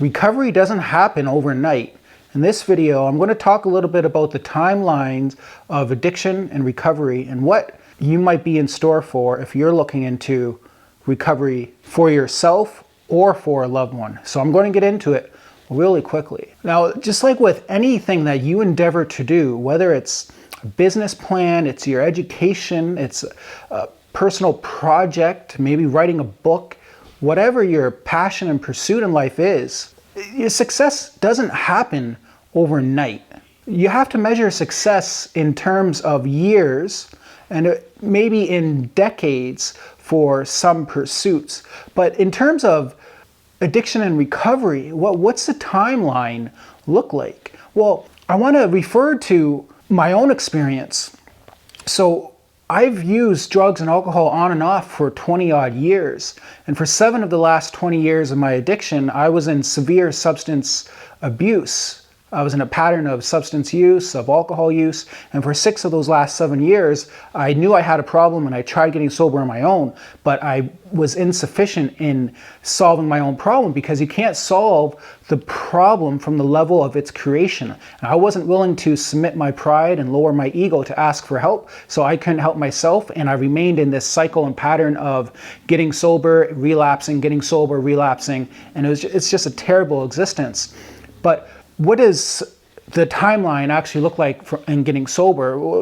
Recovery doesn't happen overnight. In this video, I'm going to talk a little bit about the timelines of addiction and recovery and what you might be in store for if you're looking into recovery for yourself or for a loved one. So I'm going to get into it really quickly. Now, just like with anything that you endeavor to do, whether it's a business plan, it's your education, it's a personal project, maybe writing a book, whatever your passion and pursuit in life is, your success doesn't happen overnight. You have to measure success in terms of years and maybe in decades for some pursuits. But in terms of addiction and recovery, what's the timeline look like? Well, I want to refer to my own experience. So I've used drugs and alcohol on and off for 20 odd years. And for 7 of the last 20 years of my addiction, I was in severe substance abuse. I was in a pattern of substance use, of alcohol use. And for 6 of those last 7 years, I knew I had a problem and I tried getting sober on my own, but I was insufficient in solving my own problem because you can't solve the problem from the level of its creation. And I wasn't willing to submit my pride and lower my ego to ask for help, so I couldn't help myself, and I remained in this cycle and pattern of getting sober, relapsing, getting sober, relapsing, and it's just a terrible existence. But what does the timeline actually look like in getting sober? Well,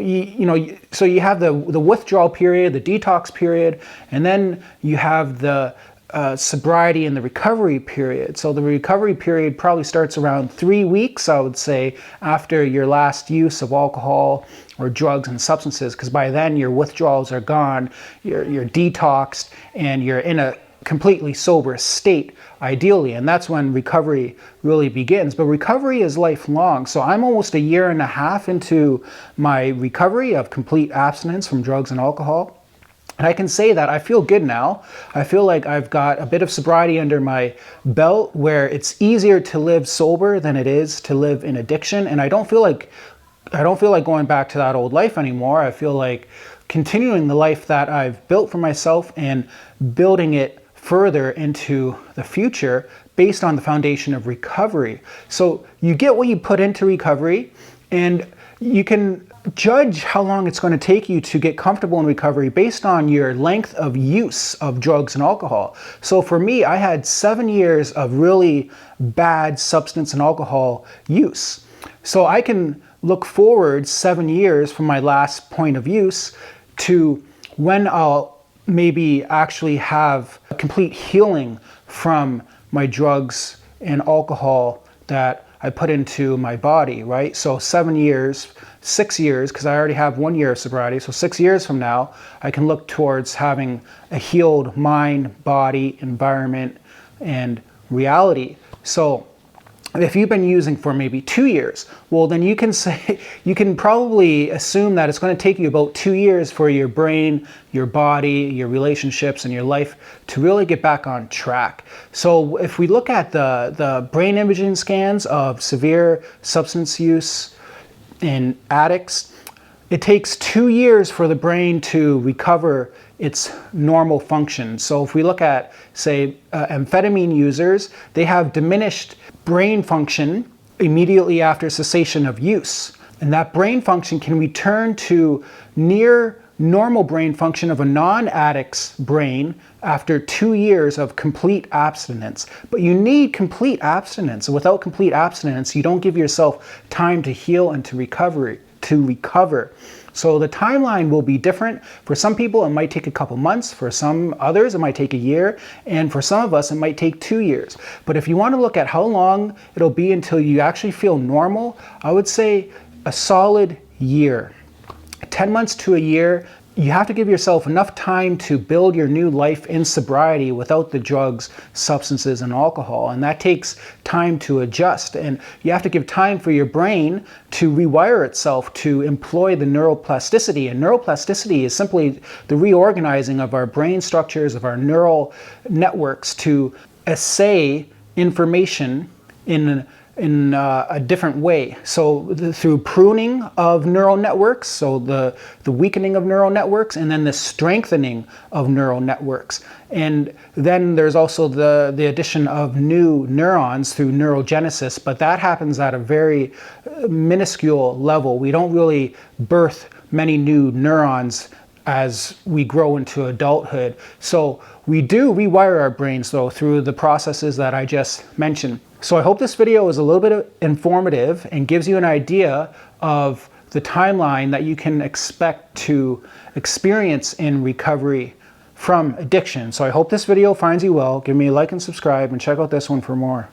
so you have the withdrawal period, the detox period, and then you have the sobriety and the recovery period. So the recovery period probably starts around 3 weeks, I would say, after your last use of alcohol or drugs and substances, because by then your withdrawals are gone, you're detoxed, and you're in a completely sober state, ideally, and that's when recovery really begins. But recovery is lifelong, so I'm almost 1.5 years into my recovery of complete abstinence from drugs and alcohol, and I can say that I feel good now. I feel like I've got a bit of sobriety under my belt where it's easier to live sober than it is to live in addiction, and I don't feel like going back to that old life anymore. I feel like continuing the life that I've built for myself and building it further into the future based on the foundation of recovery. So you get what you put into recovery, and you can judge how long it's going to take you to get comfortable in recovery based on your length of use of drugs and alcohol. So for me, I had 7 years of really bad substance and alcohol use. So I can look forward 7 years from my last point of use to when I'll maybe actually have a complete healing from my drugs and alcohol that I put into my body, right? So 7 years, 6 years, because I already have 1 year of sobriety, so 6 years from now, I can look towards having a healed mind, body, environment, and reality. So if you've been using for maybe 2 years, well, then you can probably assume that it's going to take you about 2 years for your brain, your body, your relationships, and your life to really get back on track. So if we look at the brain imaging scans of severe substance use in addicts, it takes 2 years for the brain to recover its normal function. So if we look at, say, amphetamine users, they have diminished brain function immediately after cessation of use. And that brain function can return to near normal brain function of a non-addict's brain after 2 years of complete abstinence. But you need complete abstinence. Without complete abstinence, you don't give yourself time to heal and to recover. So the timeline will be different. For some people, it might take a couple months. For some others, it might take a year. And for some of us, it might take 2 years. But if you want to look at how long it'll be until you actually feel normal, I would say a solid year. 10 months to a year. You have to give yourself enough time to build your new life in sobriety without the drugs, substances, and alcohol. And that takes time to adjust. And you have to give time for your brain to rewire itself to employ the neuroplasticity. And neuroplasticity is simply the reorganizing of our brain structures, of our neural networks to assay information in in a different way. So through pruning of neural networks, so the weakening of neural networks, and then the strengthening of neural networks. And then there's also the addition of new neurons through neurogenesis, but that happens at a very minuscule level. We don't really birth many new neurons as we grow into adulthood. So we do rewire our brains though through the processes that I just mentioned. So I hope this video is a little bit informative and gives you an idea of the timeline that you can expect to experience in recovery from addiction. So I hope this video finds you well. Give me a like and subscribe, and check out this one for more.